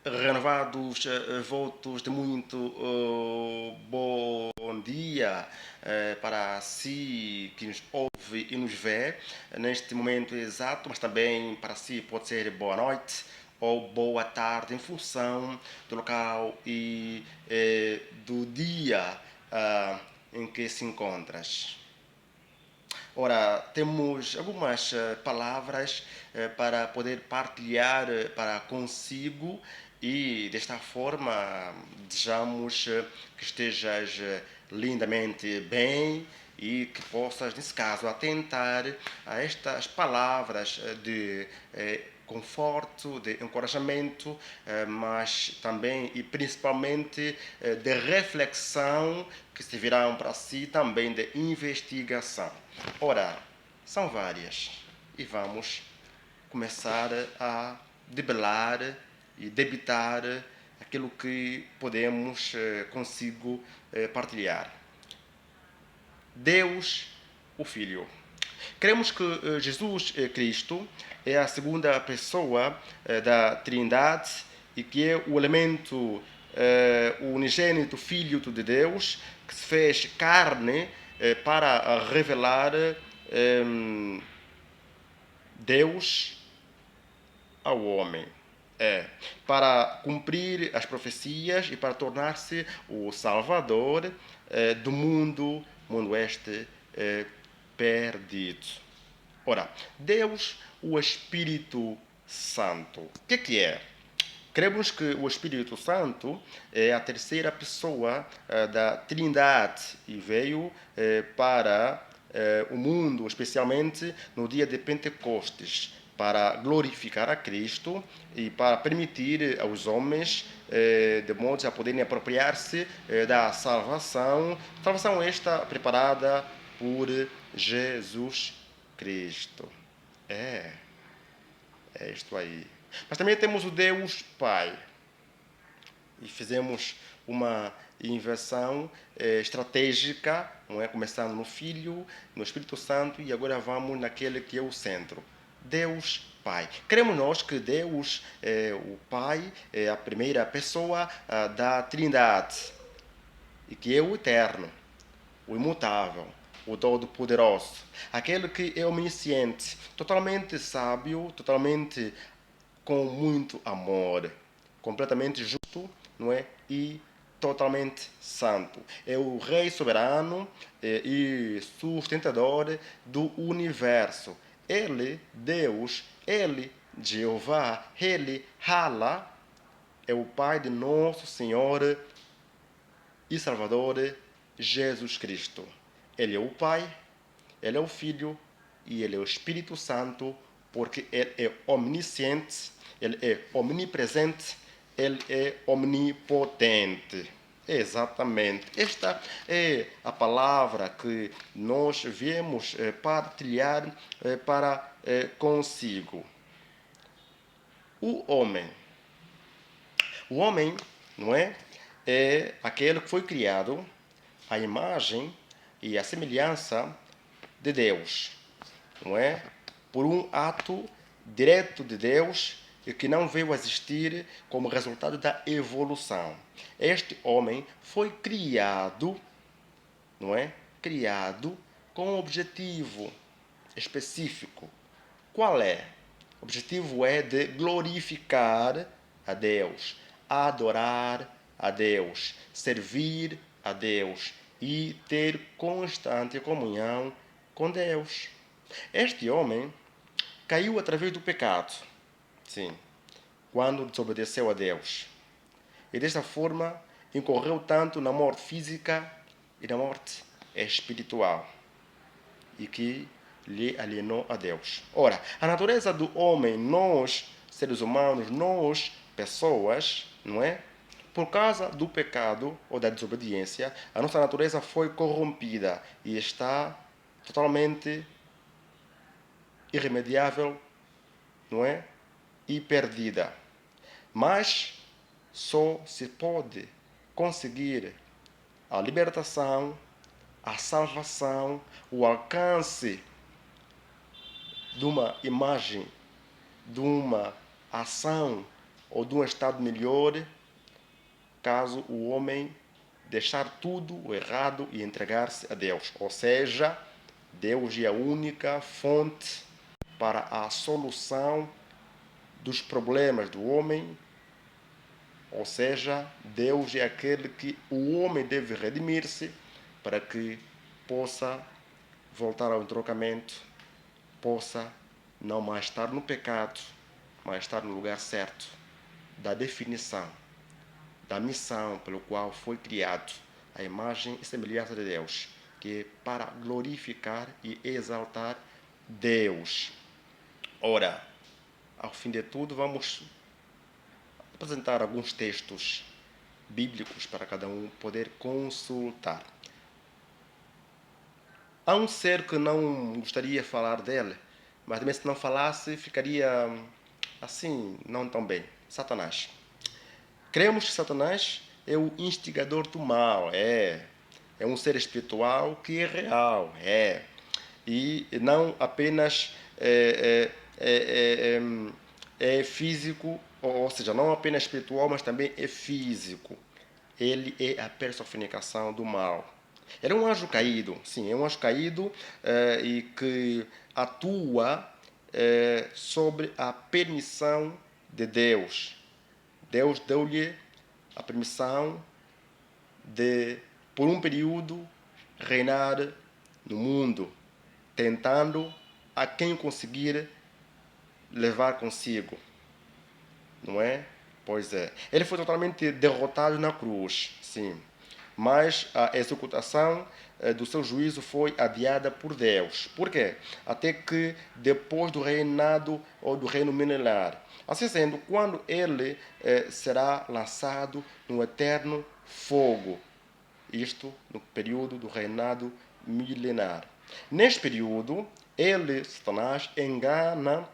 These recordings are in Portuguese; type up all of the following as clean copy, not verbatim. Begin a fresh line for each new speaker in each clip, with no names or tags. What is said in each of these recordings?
Renovados votos de muito bom dia para si que nos ouve e nos vê neste momento exato, mas também para si pode ser boa noite ou boa tarde, em função do local e do dia em que se encontras. Ora, temos algumas palavras para poder partilhar para consigo e desta forma desejamos que estejas lindamente bem e que possas, nesse caso, atentar a estas palavras de conforto, de encorajamento, mas também e principalmente de reflexão que servirão para si também de investigação. Ora, são várias e vamos começar a debelar e debitar aquilo que podemos consigo partilhar. Deus, o Filho. Cremos que Jesus Cristo é a segunda pessoa da Trindade e que é o elemento o unigênito Filho de Deus que se fez carne para revelar Deus ao homem. Para cumprir as profecias e para tornar-se o Salvador do mundo este perdido. Ora, Deus, o Espírito Santo. O que é? Cremos que o Espírito Santo é a terceira pessoa da Trindade e veio para o mundo, especialmente no dia de Pentecostes, para glorificar a Cristo e para permitir aos homens, de modo a poderem apropriar-se da salvação. Salvação esta preparada por Jesus Cristo. É isto aí. Mas também temos o Deus Pai. E fizemos uma inversão estratégica, não é? Começando no Filho, no Espírito Santo e agora vamos naquele que é o centro. Deus Pai. Cremos nós que Deus, o Pai, é a primeira pessoa da Trindade e que é o eterno, o imutável, o Todo-Poderoso, aquele que é omnisciente, totalmente sábio, totalmente com muito amor, completamente justo, não é? E totalmente santo. É o Rei soberano e sustentador do universo. Ele, Deus, ele, Jeová, ele, Hala, é o Pai de nosso Senhor e Salvador Jesus Cristo. Ele é o Pai, ele é o Filho e ele é o Espírito Santo, porque ele é omnisciente, ele é omnipresente, ele é omnipotente. Exatamente. Esta é a palavra que nós viemos partilhar para consigo. O homem. O homem, não é? É aquele que foi criado à imagem e à semelhança de Deus, não é? Por um ato direto de Deus e que não veio a existir como resultado da evolução. Este homem foi criado, não é? Criado com um objetivo específico. Qual é? O objetivo é de glorificar a Deus, adorar a Deus, servir a Deus e ter constante comunhão com Deus. Este homem caiu através do pecado, sim, quando desobedeceu a Deus. E desta forma incorreu tanto na morte física e na morte espiritual, e que lhe alienou a Deus. Ora, a natureza do homem, nós, seres humanos, nós, pessoas, não é? Por causa do pecado ou da desobediência, a nossa natureza foi corrompida e está totalmente irremediável, não é? E perdida. Mas só se pode conseguir a libertação, a salvação, o alcance de uma imagem, de uma ação ou de um estado melhor, caso o homem deixar tudo o errado e entregar-se a Deus. Ou seja, Deus é a única fonte para a solução dos problemas do homem. Ou seja, Deus é aquele que o homem deve redimir-se para que possa voltar ao entrocamento, possa não mais estar no pecado, mas estar no lugar certo da definição, da missão pelo qual foi criado, a imagem e semelhança de Deus, que é para glorificar e exaltar Deus. Ora, ao fim de tudo, vamos apresentar alguns textos bíblicos para cada um poder consultar. Há um ser que não gostaria de falar dele, mas também se não falasse ficaria assim, não tão bem. Satanás. Cremos que Satanás é o instigador do mal, é um ser espiritual que é real, e não apenas é físico, ou seja, não apenas espiritual, mas também é físico. Ele é a personificação do mal. Ele é um anjo caído, sim, é um anjo caído e que atua sobre a permissão de Deus. Deus deu-lhe a permissão de, por um período, reinar no mundo, tentando a quem conseguir levar consigo. Não é? Pois é. Ele foi totalmente derrotado na cruz, sim. Mas a executação do seu juízo foi adiada por Deus. Por quê? Até que depois do reinado ou do reino milenar. Assim sendo, quando ele será lançado no eterno fogo. Isto no período do reinado milenar. Neste período, ele, Satanás, engana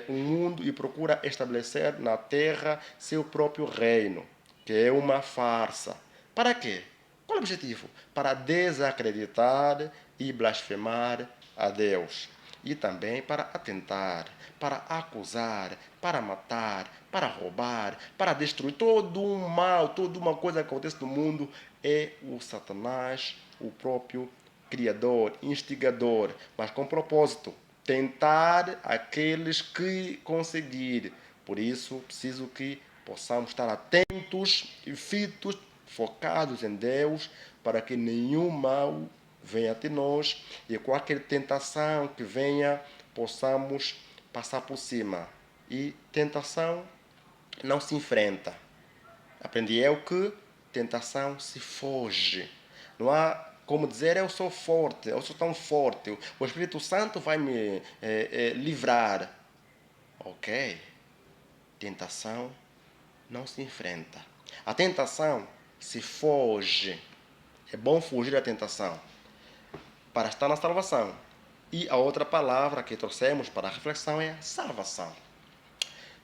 o mundo e procura estabelecer na terra seu próprio reino, que é uma farsa. Para quê? Qual é o objetivo? Para desacreditar e blasfemar a Deus. E também para atentar, para acusar, para matar, para roubar, para destruir todo um mal, toda uma coisa que acontece no mundo é o Satanás, o próprio criador, instigador, mas com propósito, tentar aqueles que conseguir. Por isso, preciso que possamos estar atentos e fitos, focados em Deus, para que nenhum mal venha até nós e qualquer tentação que venha, possamos passar por cima. E tentação não se enfrenta. Aprendi eu que tentação se foge. Não há como dizer eu sou forte, eu sou tão forte, o Espírito Santo vai me livrar. Ok. Tentação não se enfrenta. A tentação se foge. É bom fugir da tentação para estar na salvação. E a outra palavra que trouxemos para a reflexão é salvação.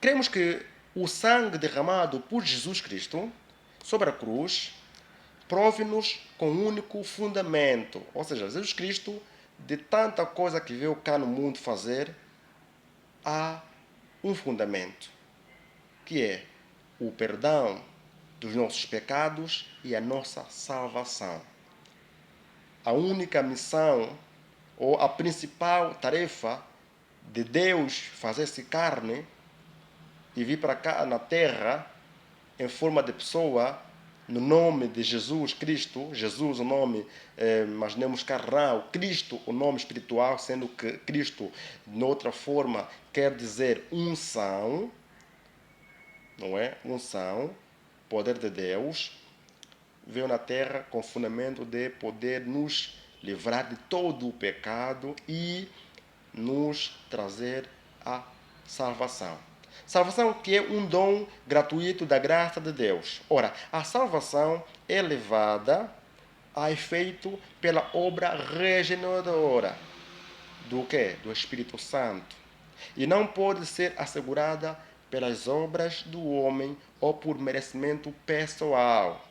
Cremos que o sangue derramado por Jesus Cristo sobre a cruz prove-nos com um único fundamento. Ou seja, Jesus Cristo, de tanta coisa que veio cá no mundo fazer, há um fundamento, que é o perdão dos nossos pecados e a nossa salvação. A única missão, ou a principal tarefa de Deus fazer-se carne e vir para cá na terra em forma de pessoa, no nome de Jesus Cristo, Jesus o nome, imaginemos carnal, Cristo o nome espiritual, sendo que Cristo, de outra forma, quer dizer unção, não é? Unção, poder de Deus, veio na terra com fundamento de poder nos livrar de todo o pecado e nos trazer a salvação. Salvação que é um dom gratuito da graça de Deus. Ora, a salvação é levada a efeito pela obra regeneradora do quê? Do Espírito Santo. E não pode ser assegurada pelas obras do homem ou por merecimento pessoal.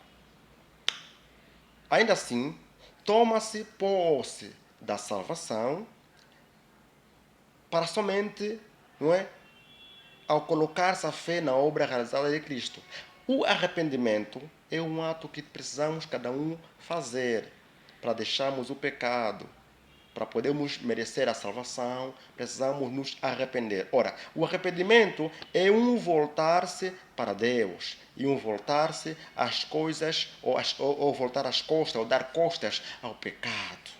Ainda assim, toma-se posse da salvação para somente, não é, ao colocar-se a fé na obra realizada de Cristo. O arrependimento é um ato que precisamos cada um fazer para deixarmos o pecado. Para podermos merecer a salvação, precisamos nos arrepender. Ora, o arrependimento é um voltar-se para Deus e um voltar-se às coisas, ou voltar às costas, ou dar costas ao pecado.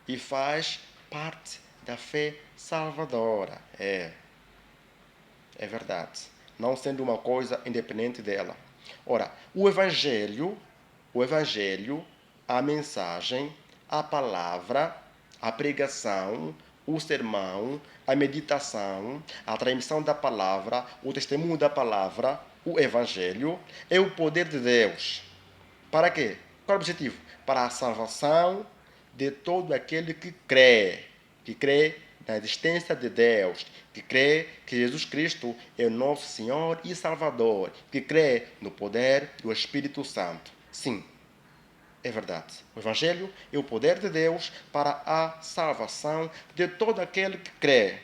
E faz parte da fé salvadora. É verdade. Não sendo uma coisa independente dela. Ora, o Evangelho, a mensagem, a palavra, a pregação, o sermão, a meditação, a transmissão da palavra, o testemunho da palavra, o Evangelho, é o poder de Deus. Para quê? Qual é o objetivo? Para a salvação de todo aquele que crê na existência de Deus, que crê que Jesus Cristo é o nosso Senhor e Salvador, que crê no poder do Espírito Santo. Sim, é verdade. O Evangelho é o poder de Deus para a salvação de todo aquele que crê.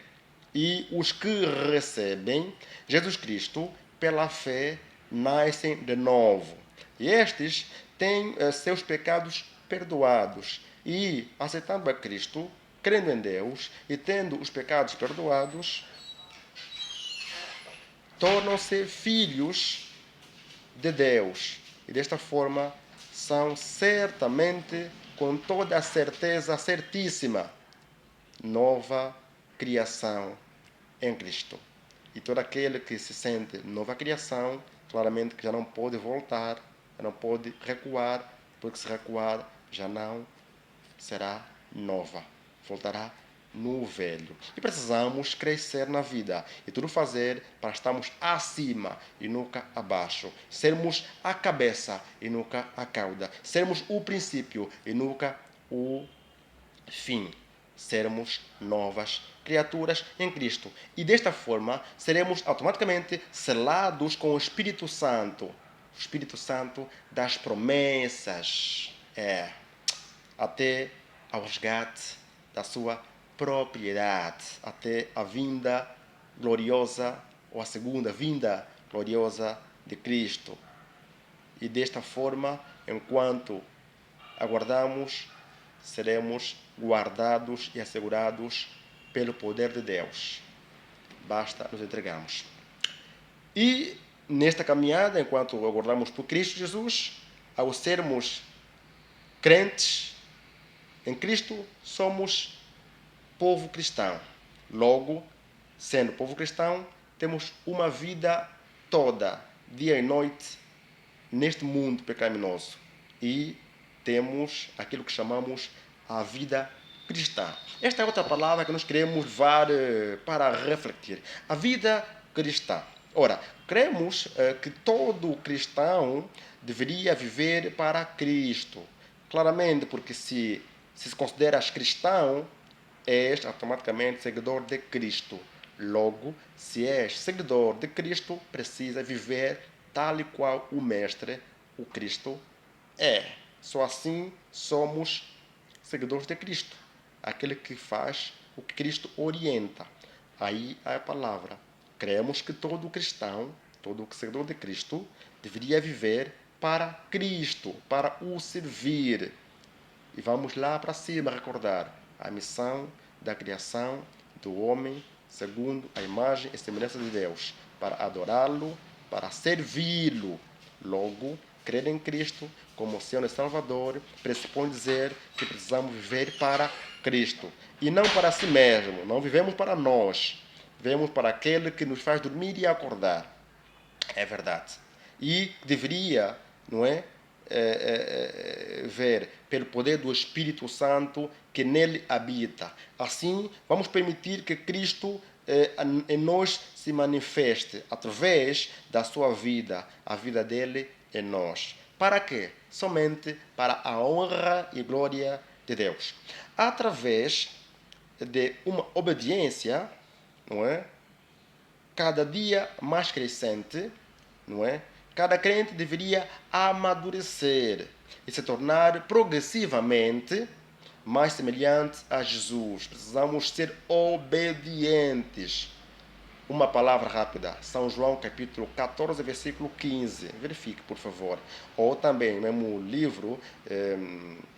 E os que recebem Jesus Cristo pela fé nascem de novo. E estes têm seus pecados perdoados. E, aceitando a Cristo, crendo em Deus e tendo os pecados perdoados, tornam-se filhos de Deus. E desta forma são certamente, com toda a certeza certíssima, nova criação em Cristo. E todo aquele que se sente nova criação, claramente que já não pode voltar, já não pode recuar, porque se recuar já não será nova, voltará no velho. E precisamos crescer na vida e tudo fazer para estarmos acima e nunca abaixo. Sermos a cabeça e nunca a cauda. Sermos o princípio e nunca o fim. Sermos novas criaturas em Cristo. E desta forma seremos automaticamente selados com o Espírito Santo. O Espírito Santo das promessas. Até ao resgate da sua propriedade, até a vinda gloriosa, ou a segunda vinda gloriosa de Cristo. E desta forma, enquanto aguardamos, seremos guardados e assegurados pelo poder de Deus. Basta nos entregarmos. E nesta caminhada, enquanto aguardamos por Cristo Jesus, ao sermos crentes em Cristo, somos povo cristão. Logo, sendo povo cristão, temos uma vida toda, dia e noite, neste mundo pecaminoso. E temos aquilo que chamamos a vida cristã. Esta é outra palavra que nós queremos levar para refletir. A vida cristã. Ora, cremos que todo cristão deveria viver para Cristo. Claramente, porque se consideras cristão, és automaticamente seguidor de Cristo. Logo, se és seguidor de Cristo, precisa viver tal e qual o Mestre, o Cristo, é. Só assim somos seguidores de Cristo. Aquele que faz o que Cristo orienta. Aí é a palavra. Cremos que todo cristão, todo seguidor de Cristo, deveria viver para Cristo, para o servir. E vamos lá para cima recordar a missão da criação do homem segundo a imagem e semelhança de Deus, para adorá-lo, para servi-lo. Logo, crer em Cristo como Senhor e Salvador pressupõe dizer que precisamos viver para Cristo e não para si mesmo. Não vivemos para nós, vivemos para aquele que nos faz dormir e acordar. É verdade. E deveria, não é? Ver pelo poder do Espírito Santo que nele habita. Assim, vamos permitir que Cristo em nós se manifeste através da sua vida, a vida dele em nós. Para quê? Somente para a honra e glória de Deus. Através de uma obediência, não é? Cada dia mais crescente, não é? Cada crente deveria amadurecer e se tornar progressivamente mais semelhante a Jesus. Precisamos ser obedientes. Uma palavra rápida. São João, capítulo 14, versículo 15. Verifique, por favor. Ou também, mesmo livro,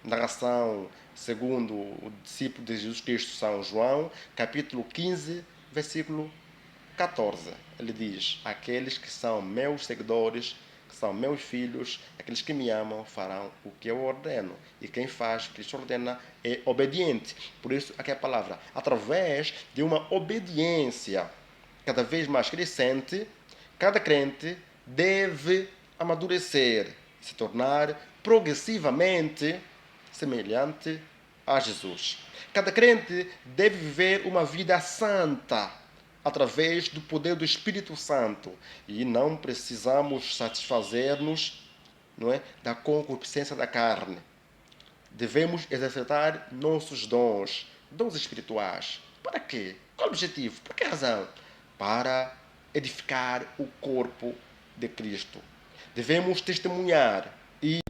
narração segundo o discípulo de Jesus Cristo, São João, capítulo 15, versículo 14. Ele diz: aqueles que são meus seguidores, que são meus filhos, aqueles que me amam, farão o que eu ordeno. E quem faz o que Cristo ordena é obediente. Por isso, aqui é a palavra. Através de uma obediência cada vez mais crescente, cada crente deve amadurecer, se tornar progressivamente semelhante a Jesus. Cada crente deve viver uma vida santa através do poder do Espírito Santo e não precisamos satisfazer-nos, não é, da concupiscência da carne. Devemos exercitar nossos dons espirituais. Para quê? Qual o objetivo? Por que razão? Para edificar o corpo de Cristo. Devemos testemunhar e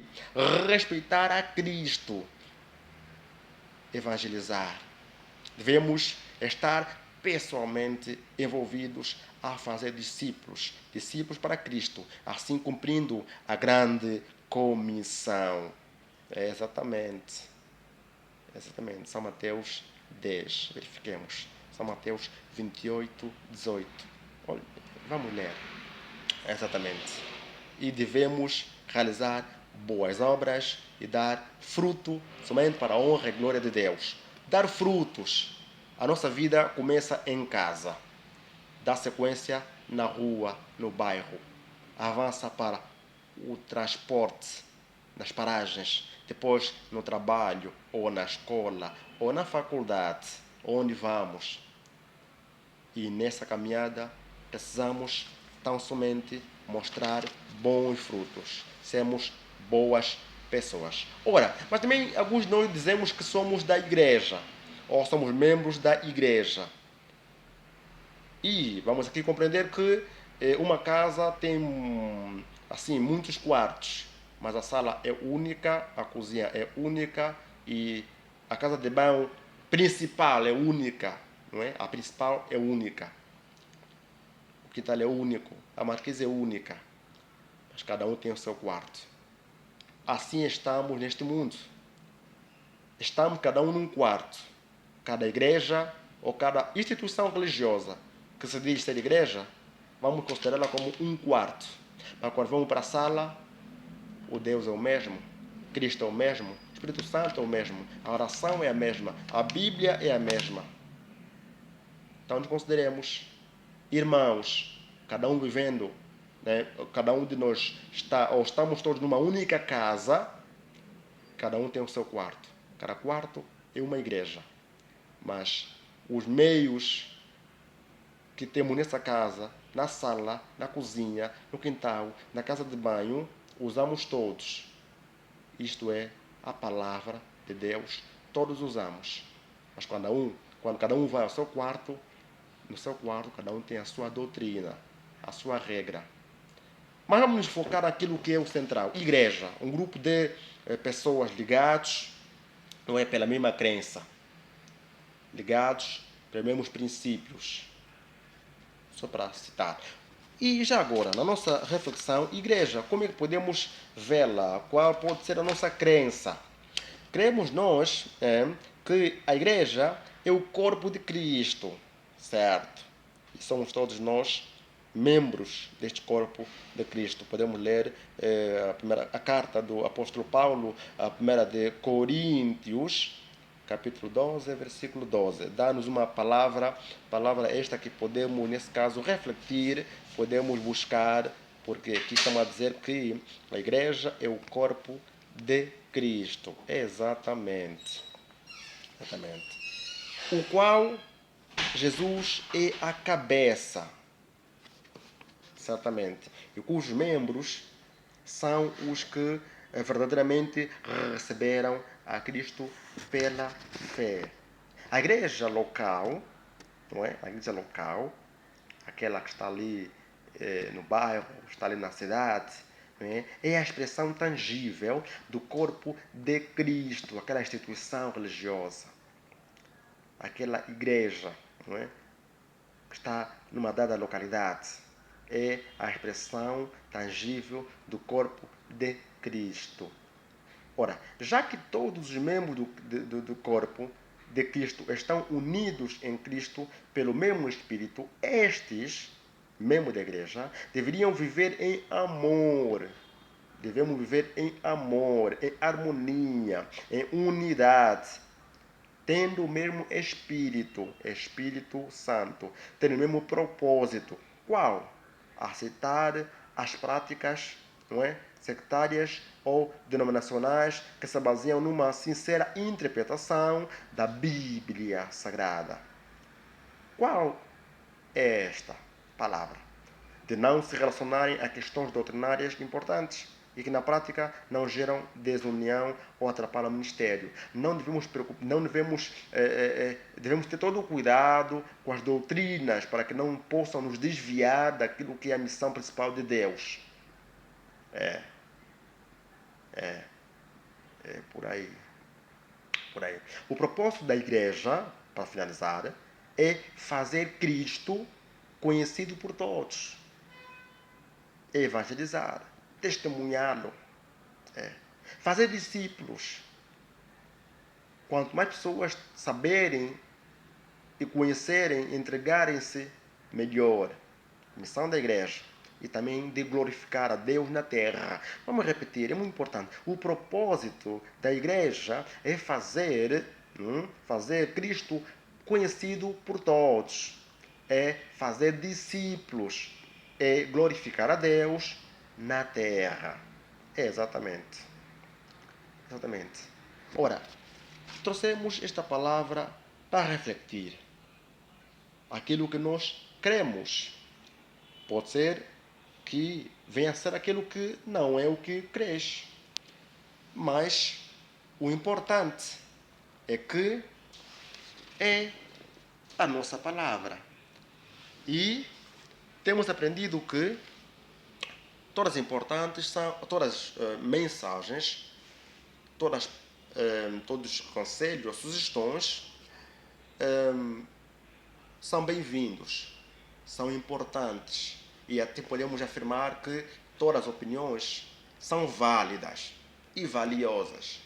respeitar a Cristo, evangelizar. Devemos estar pessoalmente envolvidos a fazer discípulos, discípulos para Cristo, assim cumprindo a grande comissão. Exatamente. São Mateus 10. Verifiquemos. São Mateus 28, 18. Olha, vamos ler. Exatamente. E devemos realizar boas obras e dar fruto somente para a honra e glória de Deus. Dar frutos. A nossa vida começa em casa. Dá sequência na rua, no bairro. Avança para o transporte, nas paragens, depois no trabalho, ou na escola, ou na faculdade, onde vamos. E nessa caminhada precisamos tão somente mostrar bons frutos, sermos boas pessoas. Ora, mas também alguns de nós dizemos que somos da igreja, ou somos membros da igreja. E vamos aqui compreender que uma casa tem assim muitos quartos, mas a sala é única, a cozinha é única e a casa de banho principal é única, não é? A principal é única. O quintal é único, a marquesa é única, mas cada um tem o seu quarto. Assim estamos neste mundo. Estamos cada um num quarto. Cada igreja ou cada instituição religiosa que se diz ser igreja, vamos considerá-la como um quarto. Mas quando vamos para a sala, o Deus é o mesmo, Cristo é o mesmo, o Espírito Santo é o mesmo, a oração é a mesma, a Bíblia é a mesma. Então nos consideremos irmãos, cada um vivendo, né? Cada um de nós está, ou estamos todos numa única casa, cada um tem o seu quarto. Cada quarto é uma igreja. Mas os meios que temos nessa casa, na sala, na cozinha, no quintal, na casa de banho, usamos todos. Isto é a palavra de Deus, todos usamos. Mas quando cada um vai ao seu quarto, no seu quarto cada um tem a sua doutrina, a sua regra. Mas vamos nos focar naquilo que é o central. Igreja, um grupo de pessoas ligados, não é, pela mesma crença, ligados pelos mesmos princípios. Só para citar. E já agora, na nossa reflexão, igreja, como é que podemos vê-la? Qual pode ser a nossa crença? Cremos nós que a igreja é o corpo de Cristo, certo? E somos todos nós membros deste corpo de Cristo. Podemos ler a carta do apóstolo Paulo, a primeira de Coríntios, capítulo 12, versículo 12. Dá-nos uma palavra esta que podemos, nesse caso, refletir, podemos buscar, porque aqui estamos a dizer que a igreja é o corpo de Cristo. Exatamente. O qual Jesus é a cabeça. Certamente. E cujos membros são os que verdadeiramente receberam a Cristo pela fé. A igreja local, não é? A igreja local, aquela que está ali no bairro, está ali na cidade, não é? É a expressão tangível do corpo de Cristo, aquela instituição religiosa, aquela igreja, não é? que está numa dada localidade. É a expressão tangível do corpo de Cristo. Ora, já que todos os membros do corpo de Cristo estão unidos em Cristo pelo mesmo Espírito, estes, membros da igreja, deveriam viver em amor. Devemos viver em amor, em harmonia, em unidade, tendo o mesmo Espírito, Espírito Santo, tendo o mesmo propósito. Qual? Aceitar as práticas, não é, sectárias ou denominacionais que se baseiam numa sincera interpretação da Bíblia Sagrada. Qual é esta palavra? De não se relacionarem a questões doutrinárias importantes e que na prática não geram desunião ou atrapalham o ministério. Não devemos devemos ter todo o cuidado com as doutrinas para que não possam nos desviar daquilo que é a missão principal de Deus. É por aí. Por aí. O propósito da igreja, para finalizar, é fazer Cristo conhecido por todos. Evangelizar, testemunhá-lo, fazer discípulos. Quanto mais pessoas saberem e conhecerem, entregarem-se, melhor. Missão da igreja. E também de glorificar a Deus na terra. Vamos repetir, é muito importante. O propósito da igreja é fazer Cristo conhecido por todos. É fazer discípulos. É glorificar a Deus na terra. É exatamente. Exatamente. Ora, trouxemos esta palavra para refletir. Aquilo que nós cremos. Pode ser que venha a ser aquilo que não é o que crês. Mas o importante é que é a nossa palavra. E temos aprendido que todas as mensagens, todos os conselhos, sugestões são bem-vindos, são importantes e até podemos afirmar que todas as opiniões são válidas e valiosas.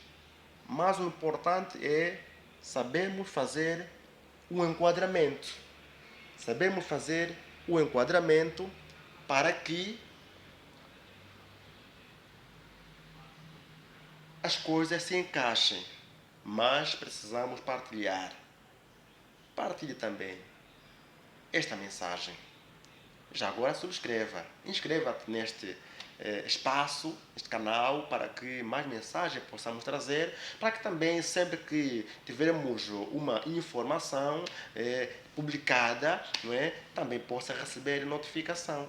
Mas o importante é sabermos fazer o enquadramento. Sabemos fazer o enquadramento para que as coisas se encaixem. Mas precisamos partilhar. Partilhe também esta mensagem. Já agora subscreva. Inscreva-te neste espaço, neste canal, para que mais mensagens possamos trazer, para que também, sempre que tivermos uma informação publicada, não é, também possa receber notificação.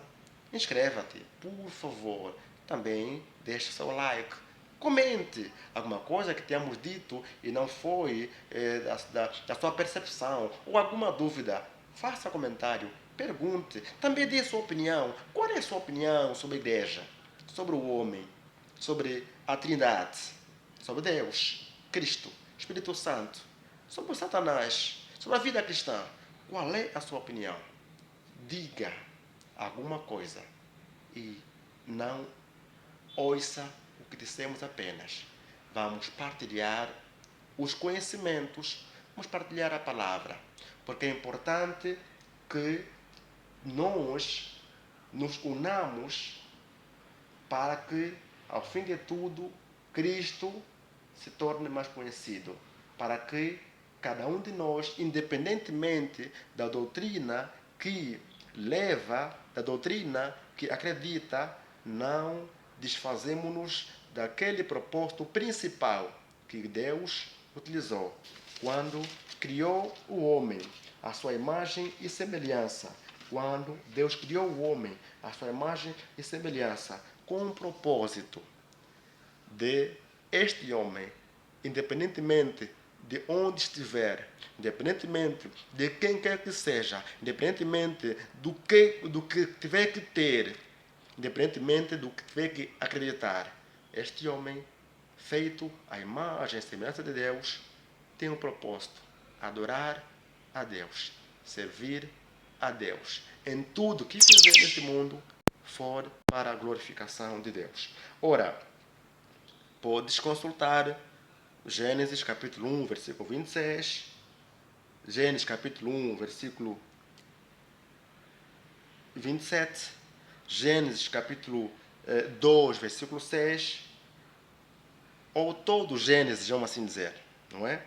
Inscreva-te, por favor. Também deixe seu like. Comente alguma coisa que tenhamos dito e não foi da sua percepção, ou alguma dúvida. Faça comentário, pergunte, também dê sua opinião. Qual é a sua opinião sobre a igreja, sobre o homem, sobre a Trindade, sobre Deus, Cristo, Espírito Santo, sobre o Satanás, sobre a vida cristã? Qual é a sua opinião? Diga alguma coisa e não ouça o que dissemos apenas. Vamos partilhar os conhecimentos, vamos partilhar a palavra, porque é importante que nós nos unamos para que, ao fim de tudo, Cristo se torne mais conhecido, para que cada um de nós, independentemente da doutrina que leva, da doutrina que acredita, não desfazemos-nos daquele propósito principal que Deus utilizou quando criou o homem à sua imagem e semelhança. Quando Deus criou o homem à sua imagem e semelhança, com um propósito de este homem, independentemente de onde estiver, independentemente de quem quer que seja, independentemente do que tiver que ter, independentemente do que tiver que acreditar, este homem, feito à imagem e semelhança de Deus, tem um propósito: adorar a Deus, servir a Deus. Em tudo que fizer neste mundo, for para a glorificação de Deus. Ora, podes consultar Gênesis capítulo 1, versículo 26, Gênesis capítulo 1, versículo 27, Gênesis capítulo 2, versículo 6, ou todo Gênesis, vamos assim dizer, não é?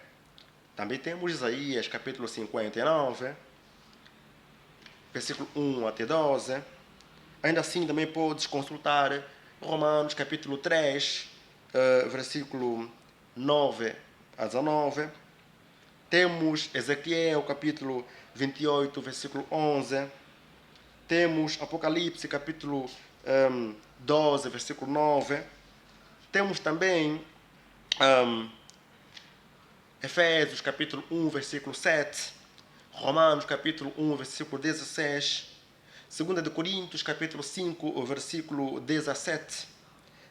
Também temos Isaías capítulo 59, versículo 1 até 12. Ainda assim, também podes consultar Romanos capítulo 3, versículo 9 a 19. Temos Ezequiel capítulo 28, versículo 11. Temos Apocalipse capítulo 12, versículo 9. Temos também Efésios capítulo 1, versículo 7. Romanos capítulo 1, versículo 16. 2 de Coríntios capítulo 5, versículo 17.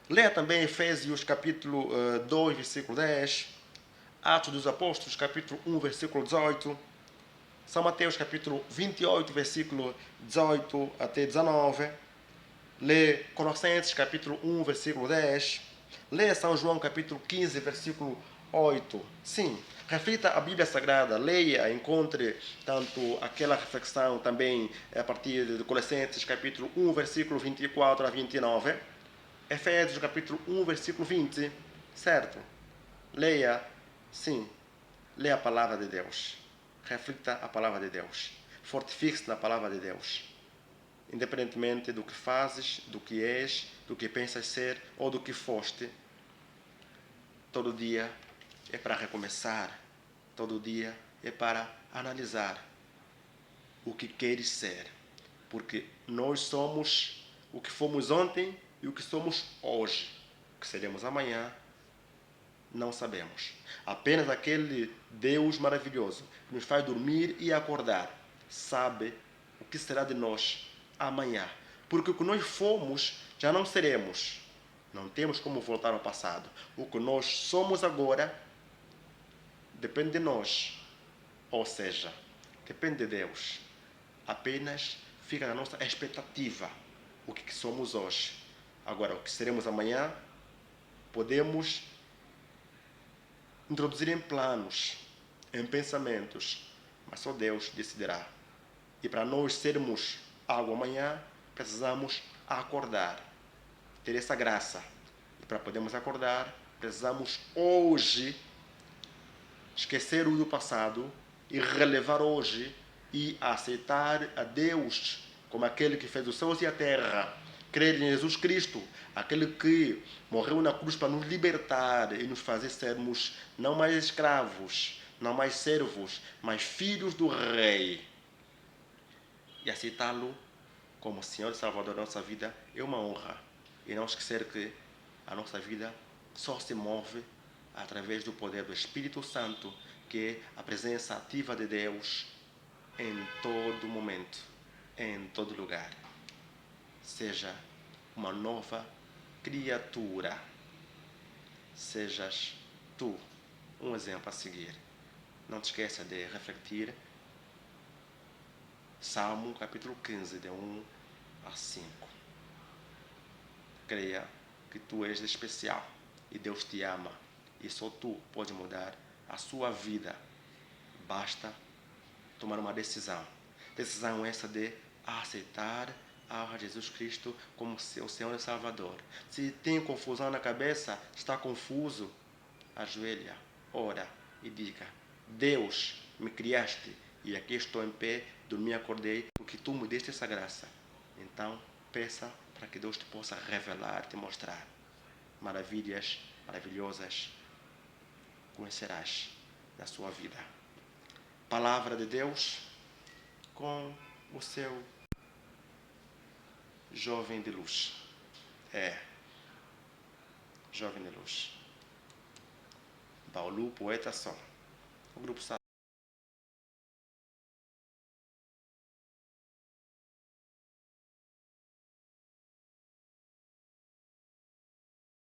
Leia também Efésios capítulo 2, versículo 10. Atos dos Apóstolos capítulo 1, versículo 18. São Mateus capítulo 28, versículo 18 até 19. Lê Colossenses capítulo 1, versículo 10. Lê São João capítulo 15, versículo 8. Sim, reflita a Bíblia Sagrada, leia, encontre tanto aquela reflexão também a partir de Colossenses capítulo 1, versículo 24 a 29. Efésios capítulo 1, versículo 20. Certo? Leia, sim, leia a palavra de Deus. Reflita a palavra de Deus. Fortifique-se na palavra de Deus. Independentemente do que fazes, do que és, do que pensas ser ou do que foste, todo dia é para recomeçar. Todo dia é para analisar o que queres ser. Porque nós somos o que fomos ontem e o que somos hoje. O que seremos amanhã, não sabemos. Apenas aquele Deus maravilhoso que nos faz dormir e acordar sabe o que será de nós amanhã. Porque o que nós fomos já não seremos. Não temos como voltar ao passado. O que nós somos agora depende de nós. Ou seja, depende de Deus. Apenas fica na nossa expectativa o que somos hoje. Agora, o que seremos amanhã, podemos introduzir em planos, em pensamentos, mas só Deus decidirá. E para nós sermos algo amanhã, precisamos acordar, ter essa graça. E para podermos acordar, precisamos hoje esquecer o do passado e relevar hoje e aceitar a Deus como aquele que fez os céus e a terra. Crer em Jesus Cristo, aquele que morreu na cruz para nos libertar e nos fazer sermos não mais escravos, não mais servos, mas filhos do Rei. E aceitá-lo como Senhor e Salvador da nossa vida é uma honra. E não esquecer que a nossa vida só se move através do poder do Espírito Santo, que é a presença ativa de Deus em todo momento, em todo lugar. Seja uma nova criatura. Sejas tu um exemplo a seguir. Não te esqueça de refletir Salmo capítulo 15, de 1 a 5. Creia que tu és especial e Deus te ama e só tu pode mudar a sua vida. Basta tomar uma decisão. Decisão essa de aceitar a Jesus Cristo como seu Senhor e Salvador. Se tem confusão na cabeça, está confuso, ajoelha, ora e diga: Deus, me criaste e aqui estou em pé, dormi e acordei porque tu me deste essa graça. Então, peça para que Deus te possa revelar, te mostrar maravilhas maravilhosas conhecerás na sua vida. Palavra de Deus com o seu jovem de luz. Jovem de luz. Baulu, poeta só. O grupo